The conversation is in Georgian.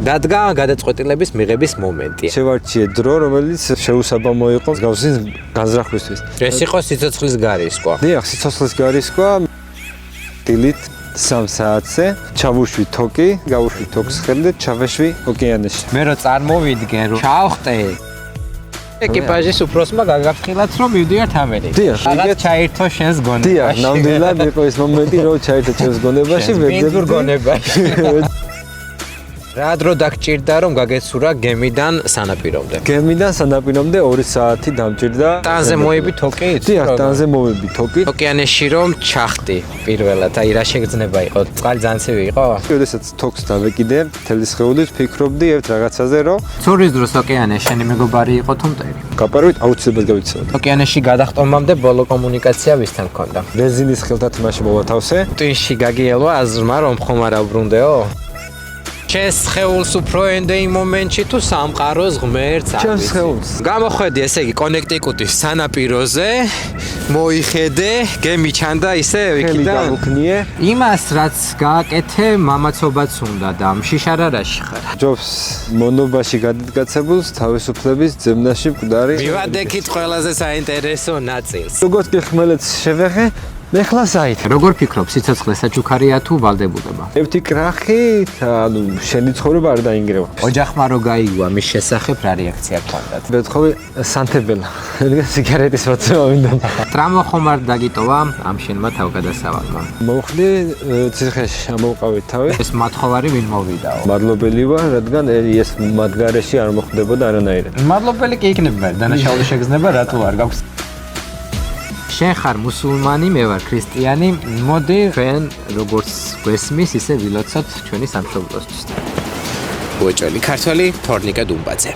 რადგან გადაწყვეტილების მიღების მომენტი. შევარჩიე დრო, რომელიც შეუსაბამო იყო გავსის განზრახვისთვის. ეს იყო სიცოცხლის გარისკვა. დიახ, სიცოცხლის გარისკვა დილით 3 საათზე ჩავუშვი თოკი, გავუშვი თოქს ხელზე, ჩავეშვი ოკეანეში. მე რო წარმოვიდგენ, რომ ჩავხტე ეკიპაჟის უფროსმა გაგაფრთხილათ, რომ მივდივართ ამერიკაში. დიახ, რაღაც ჩაირთო შენს გონებაში. დიახ, ნამდვილად იყო ეს მომენტი, რომ ჩაირთო ჩემს გონებაში, ვეძებურ გონებაში. რა დრო დაგჭირდა, რომ გაგეცურა გემიდან სანაპირომდე? გემიდან სანაპირომდე 2 საათი დამჭირდა. ტანზე მოები თოკი? დიახ, ტანზე მოვები თოკი. ოკეანეში რომ ჩახტი პირველად, აი რა შეგრძნება იყო? წყალი ძალიან ცივი იყო? როდესაც თოქს დავეკიდე, მთელი სხეულით ფიქრობდი ერთ რაღაცაზე, რომ ცურის დროს ოკეანეში შენი მეგობარი იყო თუ მტერი? გაპარვით აუცილებლად გავიცნობ. ოკეანეში გადახტომამდე ბოლო კომუნიკაცია ვისთან ჰქონდა? ბენზინის ხელთათ მაშინ მოვათავსე. ტვინში გაგიელვა აზრმა, რომ ხომ არ აუბრუნდეო? ჩეს ხეულს უფრო ენდე იმ მომენტში თუ სამყაროს ღმერთს არ ჩემს ხეულს. გამოხედი, ესე იგი კონექტიკუტის სანაპიროზე, მოიხედე, გემი ჩანდა ისე ხელი იქიდან. გავუქნიე. იმას რაც გააკეთე, მამაცობაც უნდა და მშიშარარაში ხარ. ჯობს მონობაში გადადგაცებულს თავისუფლების ძებნაში მკვდარი. მივადექით ყველაზე საინტერესო ნაწილს. როგორც კი ხმელეთს შევეხე, მე ხლა საით. როგორ ფიქრობ, სიცოცხლე საჩუქარია თუ ვალდებულება? ერთი კრახი, ანუ შენი ცხოვრება არ დაინგრევა. ოჯახმა რო გაიგვა მის შესახებ რა რეაქცია ჰქონდათ? ბეთხოვი სანთებელა. რადგან სიგარეტის მოცემა მინდა. ტრამვა ხომ არ დაგიტოვა ამ შენმა თავგადასავალმა? მოვხდი ციხეში, ამოვყავით თავი. ეს მათხოვარი ვინ მოვიდაო? მადლობელი ვარ, რადგან ეს მათ გარეშე არ მოხდებოდა არანაირად. მადლობელი კი იქნება, დანაშაული შეგრძნება რატო არ გაქვს? შენ ხარ მუსულმანი, მე ვარ ქრისტიანი. მოდი, ჩვენ როგორც გვესმის, ისე ვილოცოთ ჩვენი სამშობლოსთვის. უეჭველი ქართველი თორნიკა დუმბაძე.